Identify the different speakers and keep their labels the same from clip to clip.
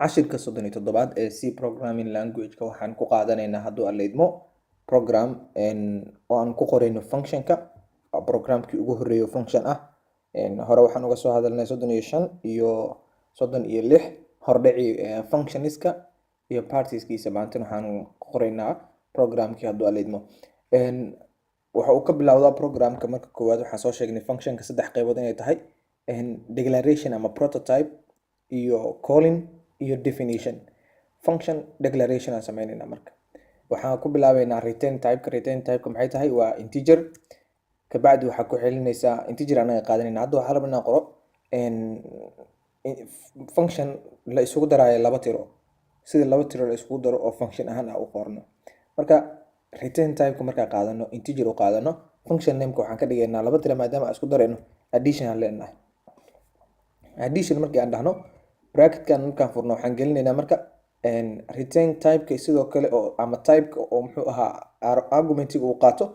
Speaker 1: cashirka 37 ee C programming language-ka waxaan ku qaadanaynaa hadduu aan leydmo program oo aan ku qorayno function-ka programkii ugu horeeyo function ah. Hore waxaan uga soo hadalnay 35 iyo 36 hordhaci functionska iyo partieskiisa. maanta waxaan ku qoraynaa programkii hadduu aan leydmo. waxa uu ka bilowdaa programka marka koowaad waxaan soo sheegnay functionka saddex qaybood inay tahay declaration ama prototype iyo calling iyo definition. Function declaration aan sameynayna marka waxaan ku bilaabaynaa return type maxay tahay waa integer kabacdi waxaa ku xelinaysaa integer anaga qaadanayna. hadda waxaa rabnaa qoro function la isugu daraayo laba tiro sida laba tiro la isugu daro oo function ahaan u qorno. marka return type marka qaadano integer oo qaadano function name waxaan ka dhigaynaa laba tiro maadaama isku darayno addition aan leenahay. addition markii aan dhahno bracket-kan markaan furno waxaan gelinaynaa marka return type sidoo kale oo ama type oo muxuu ahaa argument-iga uu qaato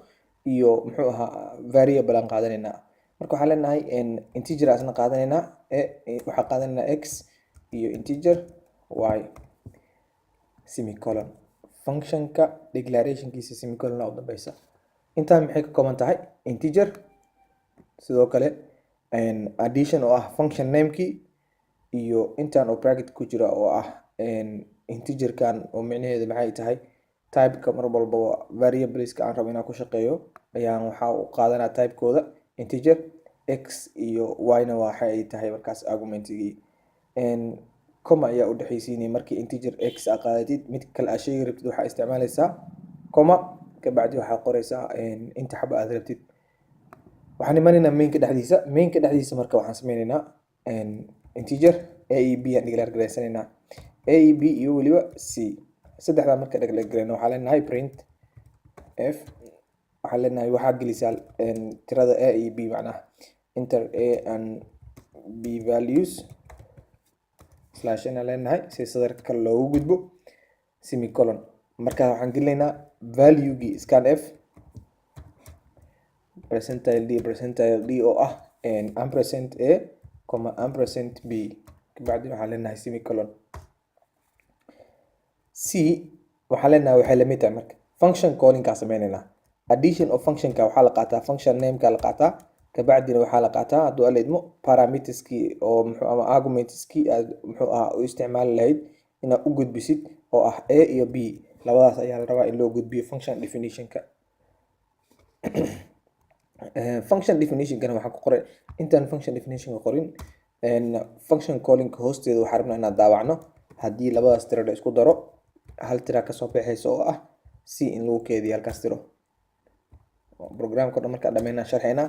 Speaker 1: iyo muxuu ahaa variable aan qaadanaynaa. marka waxaan leenahay integer asna qaadanaynaa waxaan qaadanaynaa x iyo integer y semicolon function-ka declaration-kiisa semicolon u dambaysa. intaan maxay ka kooban tahay integer sidoo kale addition oo ah function name-kii iyo intaan oo bracket ku jira oo ah integer-kan oo micnaheedu maxay tahay type-ka mar walba variables-ka aan rabo inaan ku shaqeeyo ayaan waxa uu qaadanaa type-kooda integer x iyo y-na waxa ay tahay markaas argument-igii. comma ayaa u dhaxaysiinay markii integer x aad qaadatid mid kale aad sheegi rabtid waxaa isticmaalaysaa comma kabacdi waxaa qoraysaa inta xabo aad rabtid. waxaan imanaynaa mainka dhexdiisa marka waxaan sameynaynaa integer a e b aan declare garaysanaynaa a e b iyo weliba c saddexdaa marka declare garayno waxaa leenahay print f waxaan leenahay waxaa gelisaa tirada a e b macnaha enter a and b values slash aan leenahay si sadarka kale loogu gudbo semicolon. marka waxaan gelinaynaa value-gii scan f percentile d oo ah ampersand a comma ampersand b kabacdi waxaan leenahay semicolon. c waxaan leenahay waxay la mid tahay marka function calling-kaa sameynaynaa. addition of function-ka waxaa la qaataa function name-ka la qaataa kabacdina waxaa la qaataa hadduu aan leydmo parameters-kii oo muxuu ama arguments-kii aad muxuu ahaa u isticmaali lahayd inaad u gudbisid oo ah a iyo b labadaas ayaa la rabaa in loo gudbiyo function definition-ka. function definition-kana waxaan ku qoray intaan function definition-ka qorin function calling-ka hoosteeda waxaan rabnaa inaan daawacno haddii labadaas tiro la isku daro hal tira kasoo baxaysa oo ah c in lagu keediyo halkaas tiro. programka dhan markaan dhameynaa sharxaynaa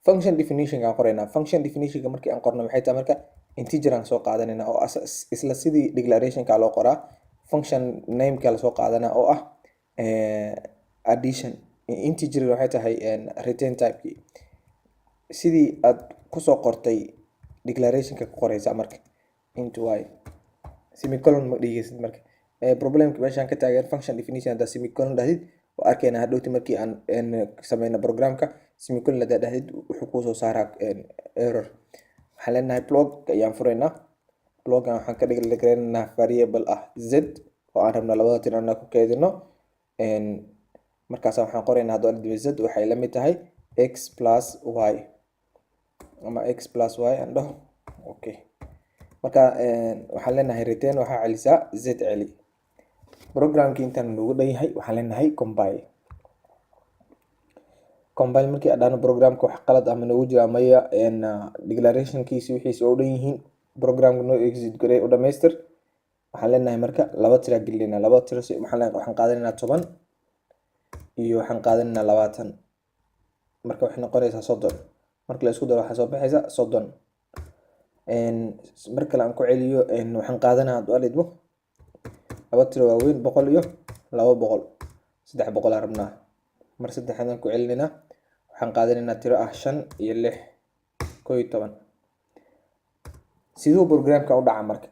Speaker 1: function definition-ka aan qoraynaa. function definition-ka markii aan qorno waxay tahay marka integer aan soo qaadanaynaa oo isla sidii declaration-ka loo qoraa function name-ka la soo qaadanaa oo ah addition. integer waxay tahay return type-kii sidii aad kusoo qortay declaration-ka ku qoraysa marka into y semicolon ma dhigaysid marka problemka meeshaan ka taagan function definition hadda semicolon dhahdid waa arkayna hadhowti markii aan sameyno programka semicolon hadda dhahdid wuxuu kusoo saaraa error. waxaan leenahay blog ayaan furaynaa bloggan waxaan ka dhiganaynaa variable ah z oo aan rabno labada tir aan ku keedino markaas waxaan qoraynaa hadduu aan z waxay la mid tahay x plus y ama x plus y aan dhaho okay. marka waxaan leenahay return waxaa celisaa z celi. programkii intaan noogu dhan yahay waxaan leenahay compile markii aan dhahno programka wax qalad ama noogu jira maya declaration-kiisi wixiisa oo dhan yihiin programka noo execute garay u dhamaystir. waxaan leenahay marka laba tira gelinaynaa laba tiro waxaan qaadanaynaa 10 iyo waxaan qaadanaynaa 20 marka waxay noqonaysaa 30 marka la isku daro waxaa soo baxaysa 30. mar kale aan ku celiyo waxaan qaadanaa hadduu aan leydmo laba tiro waaweyn 100 iyo 200 300 aan rabnaa mar saddexaad aan ku celinaynaa waxaan qaadanaynaa tiro ah 5 iyo 6 11. siduu programka u dhacaa marka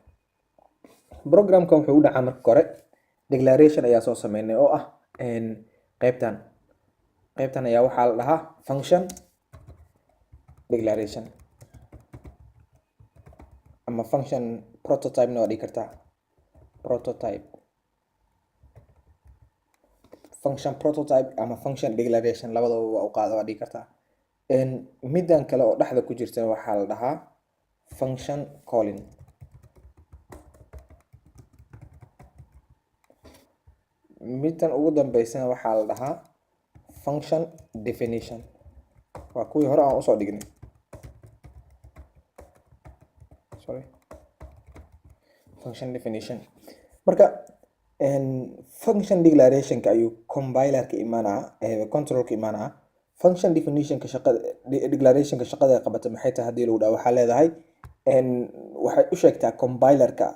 Speaker 1: programka wuxuu u dhacaa marka hore declaration ayaa soo sameynay oo ah qaybtan ayaa waxaa la dhahaa function declaration ama function prototype-na waa dhigi kartaa. prototype function prototype ama function declaration labadaba waa u qaada waa dhigi kartaa. Midan kale oo dhexda ku jirta waxaa la dhahaa function calling. Midan ugu dambeysana waxaa la dhahaa function definition. waa kuwii hore aan usoo dhignay. Function definition marka function declarationka ayuu compilerka imaanaa controlka imaanaa. Function definitionka shaqada declarationka shaqada ay qabata maxay tahay hadii lagu dhaho waxaa leedahay waxay u sheegtaa compilerka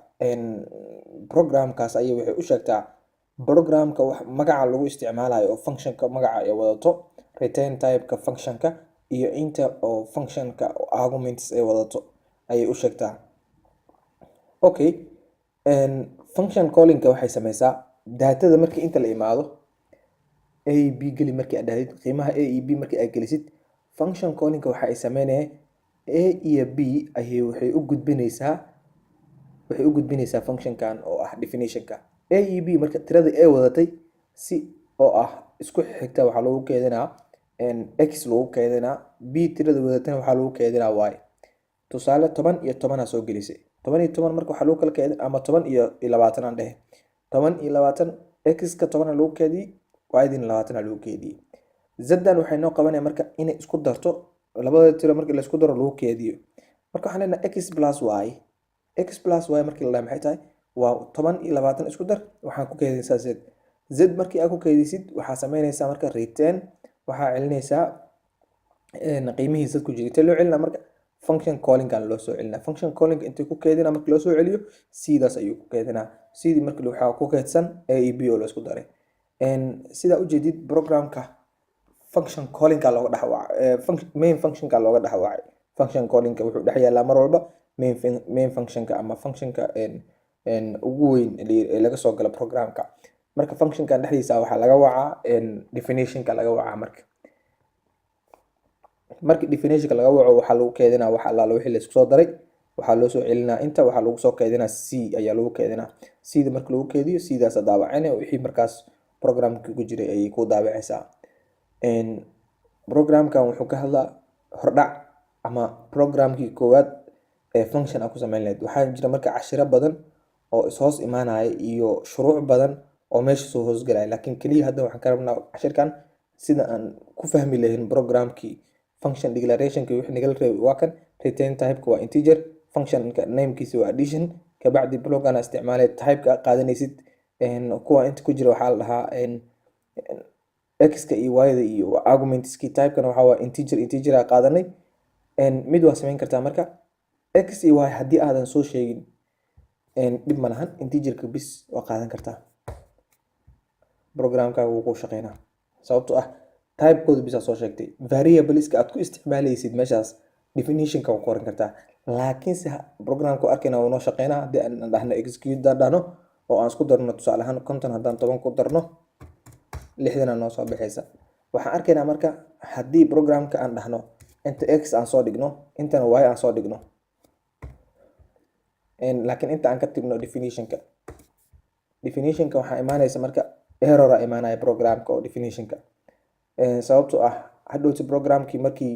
Speaker 1: programkaas ayay waxay u sheegtaa programka wax magaca lagu isticmaalayo oo functionka magaca ay wadato, return typeka functionka iyo inta oo functionka arguments ay wadato ayay u sheegtaa. Okay, function callingka waxay sameysaa daatada markii inta la imaado a b geli markii aad dhahdid qiimaha a iyo b markii aad gelisid, function callingka waxa ay sameynayaan a iyo b ayay waxay u gudbinaysaa functionkan oo ah definitionka. A iyo b marka tirada a wadatay si oo ah isku xigta waxaa lagu keedinaa x lagu keedinaa, b tirada wadatana waxaa lagu keedinaa y. Tusaale 10 iyo 10 aa soo gelisay, 10 iyo 10 marka waxaa lagu kala keedin ama 10 iyo 20 aan dhehe, 10 iyo 20 x ka 10 lagu keediyay y din 20 lagu keediyay. Z-dan waxay noo qabanayaan marka inay isku darto labada tiro markii la isku daro lagu keediyo. Marka waxaan leenahay x plus y markii la dhahay maxay tahay waa 10 iyo 20 isku dar waxaan ku keedinaysaa z. Z markii aad ku keedisid waxaa sameynaysaa marka return waxaa celinaysaa qiimihii z ku jiray. Inta loo celinaa marka function calling-kan loo soo celinaa. Function calling inta ku keedinaa markii loo soo celiyo sidaas ayuu ku keedinaa. Sidii markii waxaa ku keedsan a iyo b oo la isku daray. Sida u jeedid programka function calling-ka looga dhaxwacay main function-ka looga dhaxwacay. Function calling-ka wuxuu dhex yaalaa mar walba main function-ka ama function-ka ugu weyn ee laga soo galo programka. Marka function-kan dhexdiisa waxaa laga wacaa definition-ka laga wacaa markii definition-ka laga waco waxaa lagu keedinaa wax allaala wixii la isku soo daray, waxaa loo soo celinaa inta waxaa lagu soo keedinaa c ayaa lagu keedinaa. C-da markii lagu keediyo sidaas daabacane wixii markaas programka ku jiray ayay ku daabacaysaa. Programkan wuxuu ka hadlaa hordhac ama programkii koowaad ee function aan ku sameyn lahayd. Waxaa jira marka cashiro badan oo is hoos imaanaya iyo shuruuc badan oo meesha soo hoosgalaya, laakiin kaliya hadda waxaan ka rabnaa cashirkan sida aan ku fahmi lahayn programkii function declarationka wixii naga reebay waa kan. Return typeka waa integer, functionka namekiisa waa addition, kabacdi blockana isticmaalay typeka qaadanaysid kuwa inta ku jira waxaa la dhahaa x-ka iyo y-da iyo argumentski. Typekana waxaa waa integer aa qaadanay. Mid waa sameyn kartaa marka x iyo y haddii aadan soo sheegin dhib ma lahan, integerka bis waa qaadan kartaa. Programkaaga wuu ku shaqeynaa sababtoo ah typekooda bisa soo sheegtay. Variableska aad ku isticmaalaysid meeshaas definitionka waa qoran kartaa, laakiinse programka arkayna wuu noo shaqeynaa haddii aan dhahno execute dhahno oo aan isku darno tusaale ahaan 50 haddaan 10 ku darno 60 noo soo baxaysa. Waxaan arkaynaa marka haddii programka aan dhahno inta x aan soo dhigno intana y aan soo dhigno, laakiin inta aan ka tibno definitionka waxaa imaanaysa marka error aa imaanaya programka oo definitionka. Sababtoo ah hadhowti programkii markii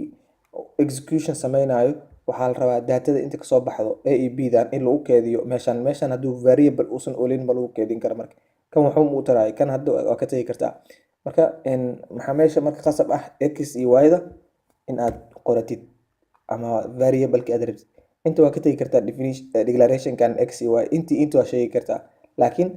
Speaker 1: execution sameynayo waxaa la rabaa daatada inta kasoo baxdo a iyo b dan in lagu keediyo meeshan hadduu variable uusan olin ma lagu keedin karo. Marka kan wuxuu u taraay kan hadda waa ka tagi kartaa. Marka maxaa meesha marka qasab ah x iyo y-da in aad qoratid ama variable-ka aad rabtid. Inta waa ka tagi kartaa declarationkan x iyo y inta waa sheegi kartaa, laakiin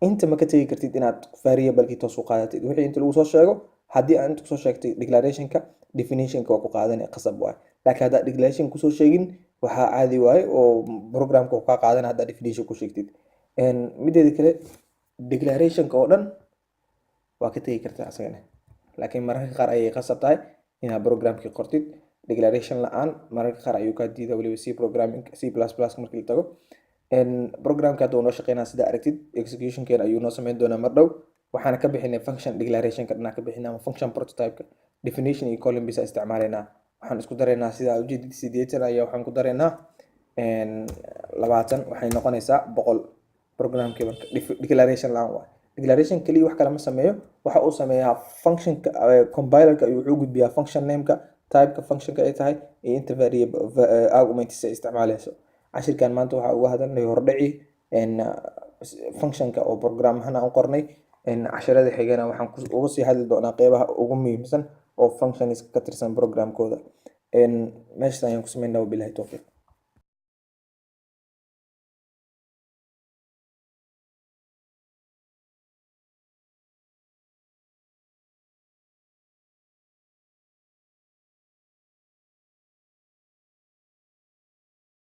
Speaker 1: inta ma ka tagi kartid inaad variable-kii toos u qaadatid. Wixii inta lagu soo sheego haddii aan inta kusoo sheegtay declarationka definitionka waa ku qaadanay qasab waay. Laakiin haddaad declaration kusoo sheegin waxaa caadi waaye oo programka uu kaa qaadanaya haddaad definition ku sheegtid. Mideeda kale declarationka oo dhan waa ka tagi kartaa asagana, laakiin mararka qaar ayay qasab tahay inaad programkii qortid. Declaration la'aan mararka qaar ayuu kaa diidaa waliba C programming C++ markii la tago. Programka hadda uu noo shaqeynaa sida aragtid executionkeena ayuu noo sameyn doonaa mar dhow. Waxaana ka bixinay function declarationka dhanaa ka bixinay ama function prototypeka. Definition iyo calling bisa isticmaalaynaa. Waxaan isku daraynaa sida ujeedid 80 ayaa waxaan ku daraynaa 20 waxay noqonaysaa 100. programkii marka declaration laan waa declaration kaliya wax kale ma sameeyo waxa uu sameeyaa functionka compilerka ayuu wuxuu gudbiyaa function nameka typeka functionka ay tahay iyo inta variable arguments ay isticmaalayso cashirkan maanta waxa uga hadalnay hordhici functionka oo program ahaan aan qornay casharada xigana waxaan uga sii hadli doonaa qeybaha ugu muhiimsan oo functions ka tirsan programkooda meeshaan ayaan ku sameynaa billahi tawfiiq